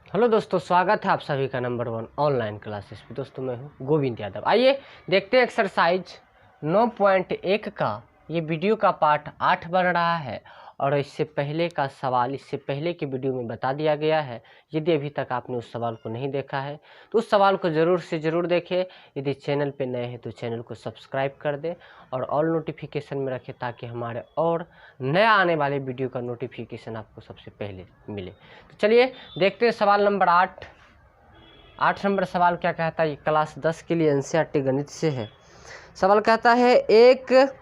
Hello दोस्तों, स्वागत है आप सभी का नंबर 1 ऑनलाइन क्लासेस पे। दोस्तों मैं हूं गोविंद यादव। आइए देखते हैं एक्सरसाइज 9.1 का ये वीडियो का पार्ट 8 बन रहा है और इससे पहले का सवाल इससे पहले की वीडियो में बता दिया गया है। यदि अभी तक आपने उस सवाल को नहीं देखा है तो उस सवाल को ज़रूर से ज़रूर देखें। यदि चैनल पे नए हैं तो चैनल को सब्सक्राइब कर दें और ऑल नोटिफिकेशन में रखें ताकि हमारे और नया आने वाले वीडियो का नोटिफिकेशन आपको सबसे पहले मिले। तो चलिए देखते हैं सवाल नंबर 8 नंबर सवाल क्या कहता है। क्लास 10 के लिए एनसीईआरटी गणित से है। सवाल कहता है एक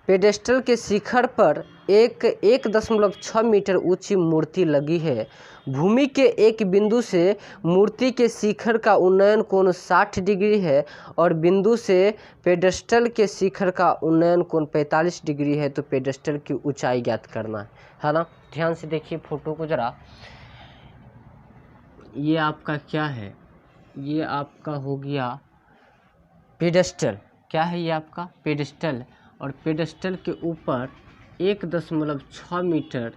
पेडेस्टल के शिखर पर एक 1.6 मीटर ऊंची मूर्ति लगी है। भूमि के एक बिंदु से मूर्ति के शिखर का उन्नयन कोण 60 डिग्री है और बिंदु से पेडेस्टल के शिखर का उन्नयन कोण 45 डिग्री है। तो पेडेस्टल की ऊंचाई ज्ञात करना है ना। ध्यान से देखिए फोटो को जरा। ये आपका क्या है, ये आपका हो गया पेडेस्टल। क्या है ये आपका पेडेस्टल और पेडेस्टल के ऊपर 1.6 मीटर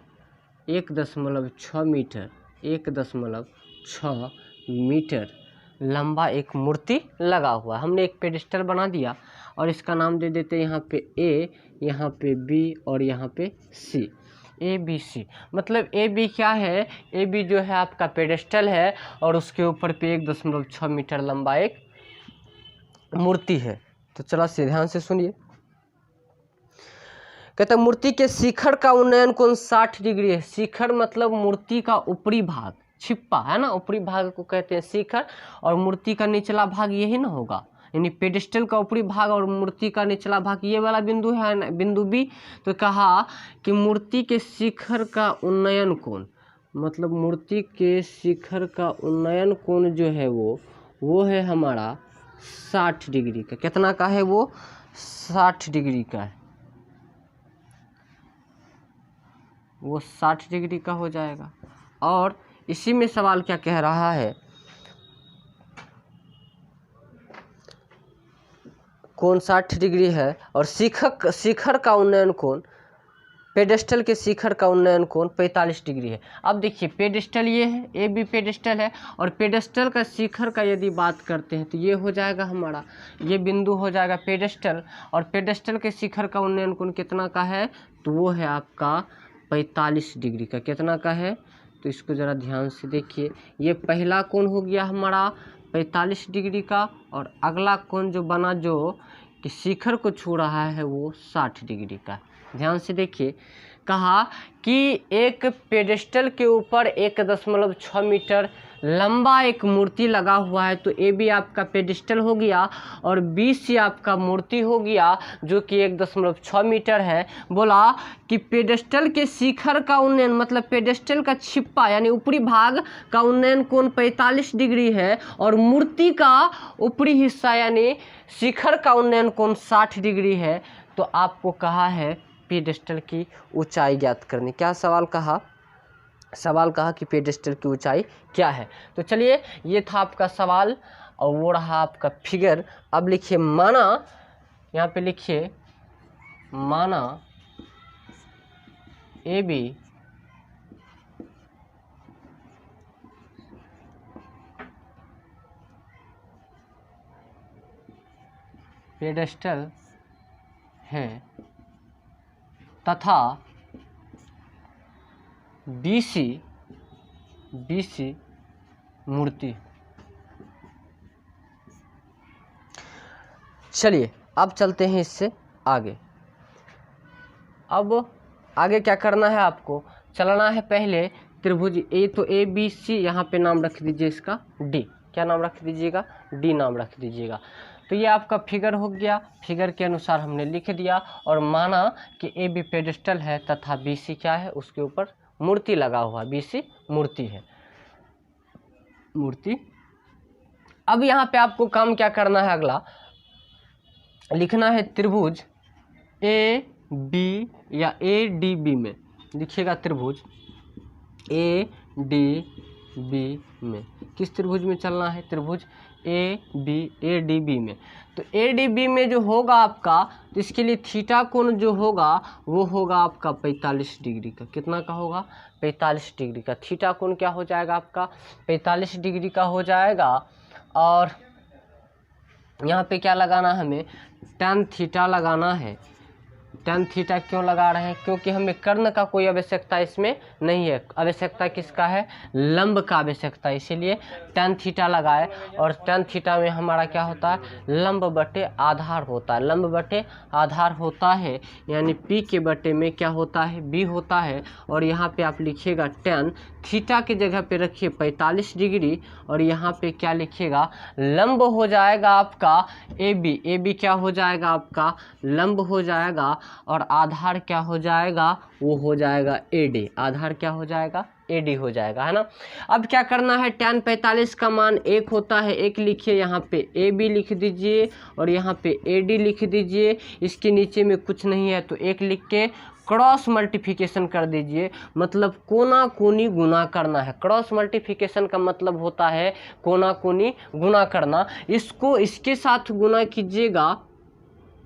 लंबा एक मूर्ति लगा हुआ है। हमने एक पेडेस्टल बना दिया और इसका नाम दे देते हैं यहाँ पे ए, यहाँ पे बी और यहाँ पे सी। ए बी सी मतलब ए बी क्या है, ए बी जो है आपका पेडेस्टल है और उसके ऊपर पे 1.6 मीटर लंबा एक मूर्ति है। तो चला से ध्यान से सुनिए। कहता मूर्ति के शिखर का उन्नयन कोण 60 डिग्री है। शिखर मतलब मूर्ति का ऊपरी भाग, छिप्पा है ना, ऊपरी भाग को कहते हैं शिखर और मूर्ति का निचला भाग यही ना होगा, यानी पेडेस्टल का ऊपरी भाग और मूर्ति का निचला भाग ये वाला बिंदु है ना, बिंदु बी। तो कहा कि मूर्ति के शिखर का उन्नयन कोण मतलब मूर्ति के शिखर का उन्नयन कोण जो है वो है हमारा 60 डिग्री का। कितना का है वो? 60 डिग्री का है, वो 60 डिग्री का हो जाएगा। और इसी में सवाल क्या कह रहा है, कोण 60 डिग्री है और शिखर का उन्नयन कोण, पेडेस्टल के शिखर का उन्नयन कोण 45 डिग्री है। अब देखिए पेडेस्टल ये है, ए बी पेडेस्टल है और पेडेस्टल का शिखर का यदि बात करते हैं तो ये हो जाएगा हमारा, ये बिंदु हो जाएगा पेडेस्टल और पेडेस्टल के शिखर का उन्नयन कोण कितना का है तो वो है आपका 45 डिग्री का। कितना का है तो इसको ज़रा ध्यान से देखिए। ये पहला कोण हो गया हमारा 45 डिग्री का और अगला कोण जो बना जो कि शिखर को छू रहा है वो 60 डिग्री का। ध्यान से देखिए, कहा कि एक पेडेस्टल के ऊपर 1.6 मीटर लंबा एक मूर्ति लगा हुआ है। तो ए बी आपका पेडेस्टल हो गया और बी सी आपका मूर्ति हो गया जो कि 1.6 मीटर है। बोला कि पेडेस्टल के शिखर का उन्नयन मतलब पेडेस्टल का छिप्पा यानी ऊपरी भाग का उन्नयन कोण 45 डिग्री है और मूर्ति का ऊपरी हिस्सा यानी शिखर का उन्नयन कोण 60 डिग्री है। तो आपको कहा है पेडेस्टल की ऊंचाई ज्ञात करनी। क्या सवाल कहा? सवाल कहा कि पेडेस्टल की ऊंचाई क्या है। तो चलिए ये था आपका सवाल और वो रहा आपका फिगर। अब लिखिए माना, यहाँ पे लिखिए माना ए बी पेडेस्टल है तथा BC मूर्ति। चलिए अब चलते हैं इससे आगे। अब आगे क्या करना है आपको, चलना है पहले त्रिभुज ए। तो ABC यहाँ पे नाम रख दीजिए इसका D। क्या नाम रख दीजिएगा? D नाम रख दीजिएगा। तो ये आपका फिगर हो गया, फिगर के अनुसार हमने लिख दिया और माना कि ए बी पेडेस्टल है तथा BC क्या है, उसके ऊपर मूर्ति लगा हुआ, BC मूर्ति है, मूर्ति। अब यहाँ पे आपको काम क्या करना है, अगला लिखना है त्रिभुज ए बी या ADB में लिखिएगा त्रिभुज ADB में। किस त्रिभुज में चलना है? त्रिभुज ADB में। तो ADB में जो होगा आपका, तो इसके लिए थीटा कोण जो होगा वो होगा आपका 45 डिग्री का। कितना का होगा? 45 डिग्री का। थीटा कोण क्या हो जाएगा आपका? 45 डिग्री का हो जाएगा। और यहाँ पे क्या लगाना है हमें? tan थीटा लगाना है। tan थीटा क्यों लगा रहे हैं? क्योंकि हमें कर्ण का कोई आवश्यकता इसमें नहीं है। आवश्यकता किसका है? लंब का आवश्यकता, इसीलिए tan थीटा लगाए। और tan थीटा में हमारा क्या होता है? लंब बटे आधार होता है। लंब बटे आधार होता है, यानी P के बटे में क्या होता है? B होता है। और यहाँ पे आप लिखिएगा tan थीटा की जगह पे रखिए 45 डिग्री, और यहाँ पे क्या लिखिएगा? लंब हो जाएगा आपका AB। AB क्या हो जाएगा आपका? लंब हो जाएगा। और आधार क्या हो जाएगा? वो हो जाएगा AD। आधार क्या हो जाएगा? AD हो जाएगा, है ना। अब क्या करना है? tan 45 का मान 1 होता है। 1 लिखिए, यहाँ पे AB लिख दीजिए और यहाँ पे AD लिख दीजिए। इसके नीचे में कुछ नहीं है तो 1 लिख के क्रॉस मल्टीप्लिकेशन कर दीजिए। मतलब कोना कोनी गुना करना है। क्रॉस मल्टीप्लिकेशन का मतलब होता है कोना कोनी गुना करना। इसको इसके साथ गुना कीजिएगा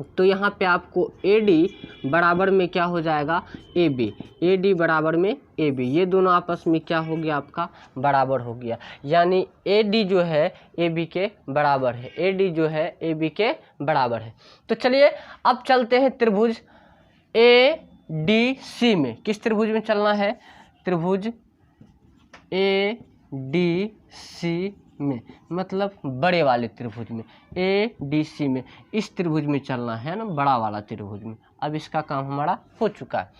तो यहाँ पे आपको AD बराबर में क्या हो जाएगा? AB। AD बराबर में AB, ये दोनों आपस में क्या हो गया? आपका बराबर हो गया। यानी AD जो है AB के बराबर है। AD जो है AB के बराबर है। तो चलिए अब चलते हैं त्रिभुज ADC में। किस त्रिभुज में चलना है? त्रिभुज ADC में, मतलब बड़े वाले त्रिभुज में। ADC में, इस त्रिभुज में चलना है ना, बड़ा वाला त्रिभुज में। अब इसका काम हमारा हो चुका है।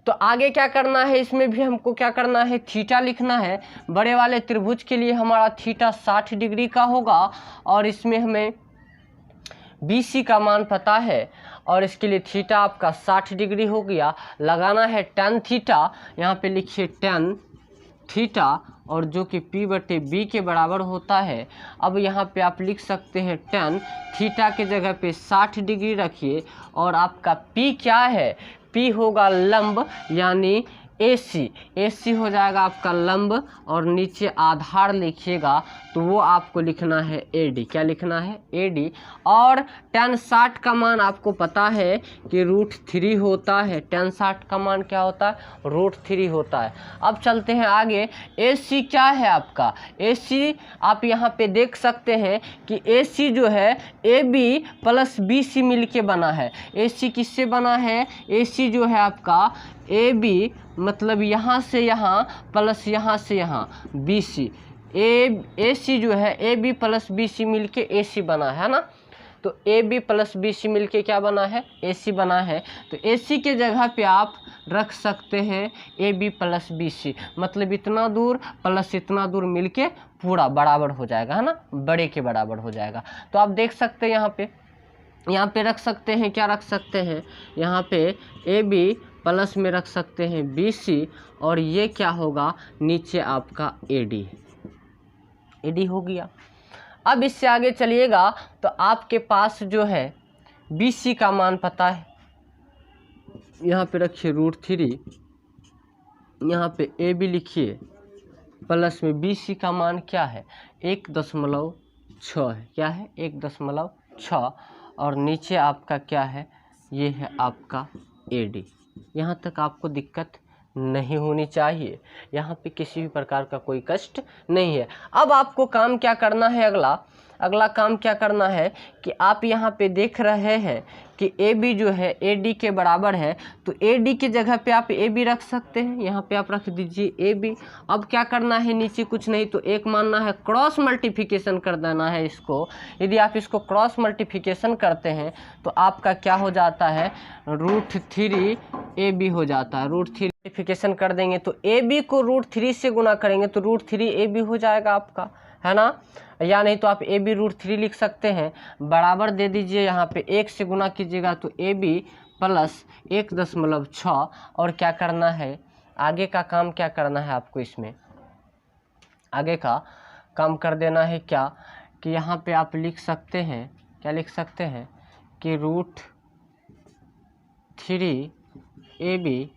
तो आगे क्या करना है? इसमें भी हमको क्या करना है? थीटा लिखना है। बड़े वाले त्रिभुज के लिए हमारा थीटा 60 डिग्री का होगा। और इसमें हमें BC का मान पता है, और इसके लिए थीटा आपका 60 डिग्री हो गया। लगाना है tan थीटा। यहाँ पे लिखिए tan थीटा, और जो कि P/B के बराबर होता है। अब यहाँ पे आप लिख सकते हैं tan थीटा के जगह पे 60 डिग्री रखिए। और आपका P क्या है? P होगा लंब, यानी AC हो जाएगा आपका लंब। और नीचे आधार लिखिएगा तो वो आपको लिखना है AD। क्या लिखना है? AD। और tan 60 का मान आपको पता है कि √3 होता है। tan 60 का मान क्या होता है? √3 होता है। अब चलते हैं आगे। AC क्या है आपका? AC आप यहाँ पे देख सकते हैं कि AC जो है AB + BC मिलके बना है। AC किससे बना है? AC जो है आपका AB, मतलब यहाँ से यहाँ प्लस यहाँ से यहाँ BC। AC जो है AB + BC मिलके AC बना है ना। तो AB + BC मिलके क्या बना है? AC बना है। तो AC के जगह पे आप रख सकते हैं AB + BC, मतलब इतना दूर प्लस इतना दूर मिलके पूरा बराबर हो जाएगा, है ना, बड़े के बराबर हो जाएगा। तो आप देख सकते हैं यहाँ पे रख सकते हैं, क्या रख सकते हैं? यहाँ पे AB प्लस में रख सकते हैं BC, और ये क्या होगा? नीचे आपका AD हो गया। अब इससे आगे चलिएगा तो आपके पास जो है BC का मान पता है। यहाँ पे रखिए √3, यहाँ पे AB लिखिए, प्लस में BC का मान क्या है? 1.6 है। क्या है? 1.6। और नीचे आपका क्या है? ये है आपका AD। यहाँ तक आपको दिक्कत नहीं होनी चाहिए। यहाँ पे किसी भी प्रकार का कोई कष्ट नहीं है। अब आपको काम क्या करना है? अगला काम क्या करना है कि आप यहाँ पे देख रहे हैं कि AB जो है AD के बराबर है। तो AD की जगह पे आप AB रख सकते हैं। यहाँ पे आप रख दीजिए AB। अब क्या करना है? नीचे कुछ नहीं तो 1 मानना है, क्रॉस मल्टीप्लिकेशन कर देना है इसको। यदि आप इसको क्रॉस मल्टीप्लिकेशन करते हैं तो आपका क्या हो जाता है? √3 AB हो जाता है। √3 मल्टीप्लिकेशन कर देंगे तो AB को √3 से गुना करेंगे तो √3 AB हो जाएगा आपका, है ना। या नहीं तो आप AB √3 लिख सकते हैं। बराबर दे दीजिए, यहाँ पे 1 से गुना कीजिएगा तो AB + 1.6। और क्या करना है? आगे का काम क्या करना है आपको? इसमें आगे का काम कर देना है क्या कि यहाँ पे आप लिख सकते हैं, क्या लिख सकते हैं कि √3 AB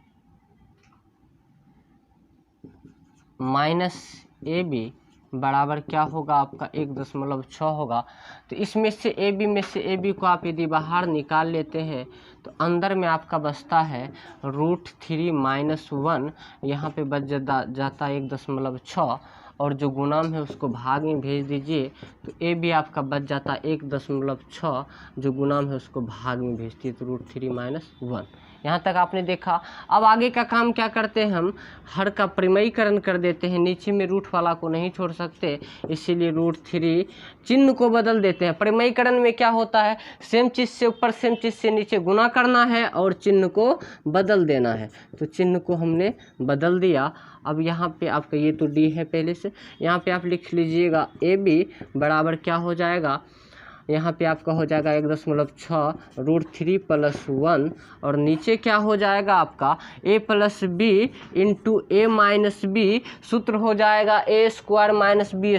- AB बराबर क्या होगा आपका 1.6 होगा। तो इसमें से ए बी को आप यदि बाहर निकाल लेते हैं तो अंदर में आपका बचता है √3 - 1, यहाँ पे बच जाता है 1.6, और जो गुणाम है उसको भाग में भेज दीजिए तो ए बी आपका बच जाता है 1.6, जो गुणाम है उसको भाग में भेजती है तो √3 - 1। यहाँ तक आपने देखा। अब आगे का काम क्या करते हैं, हम हर का परिमयीकरण कर देते हैं, नीचे में रूट वाला को नहीं छोड़ सकते, इसीलिए √3 चिन्ह को बदल देते हैं। परिमयीकरण में क्या होता है, सेम चीज़ से ऊपर सेम चीज़ से नीचे गुना करना है और चिन्ह को बदल देना है। तो चिन्ह को हमने बदल दिया। अब यहाँ पे आपका ये तो डी है पहले से, यहाँ पे आप लिख लीजिएगा ए बी बराबर क्या हो जाएगा, यहाँ पे आपका हो जाएगा 1.6 √3 + 1, और नीचे क्या हो जाएगा आपका a + b into a - b, सूत्र हो जाएगा a² - b²,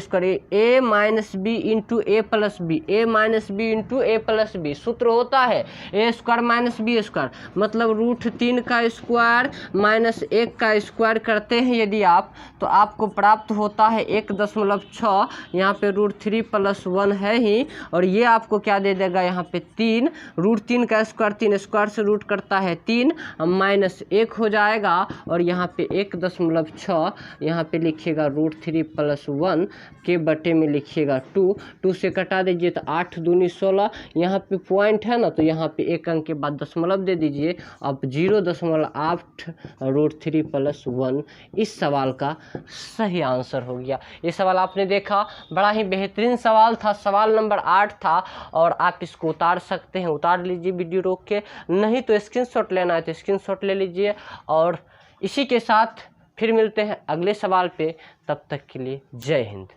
a - b into a + b, a - b into a + b, सूत्र होता है a² - b², मतलब √3 का स्क्वायर माइनस 1 का स्क्वायर करते हैं यदि आप, तो आपको प्राप्त होता है 1.6, यहाँ पे √3 + 1 है ही, और ये आपको क्या दे देगा यहाँ पे 3, √3 का स्क्वायर 3, स्क्वायर से रूट करता है 3 -1 हो जाएगा, और यहाँ पे 1.6 यहाँ पे लिखिएगा √3 + 1 के बटे में लिखिएगा 2 से कटा दीजिए तो 8 दूनी 16, यहाँ पे पॉइंट है ना, तो यहाँ पे एक अंक के बाद दशमलव दे दीजिए। अब 0.8 √3 + 1 इस सवाल का सही आंसर हो गया। ये सवाल आपने देखा, बड़ा ही बेहतरीन सवाल था, सवाल नंबर 8 था, और आप इसको उतार सकते हैं, उतार लीजिए वीडियो रोक के, नहीं तो स्क्रीनशॉट लेना है तो स्क्रीनशॉट ले लीजिए। और इसी के साथ फिर मिलते हैं अगले सवाल पे, तब तक के लिए जय हिंद।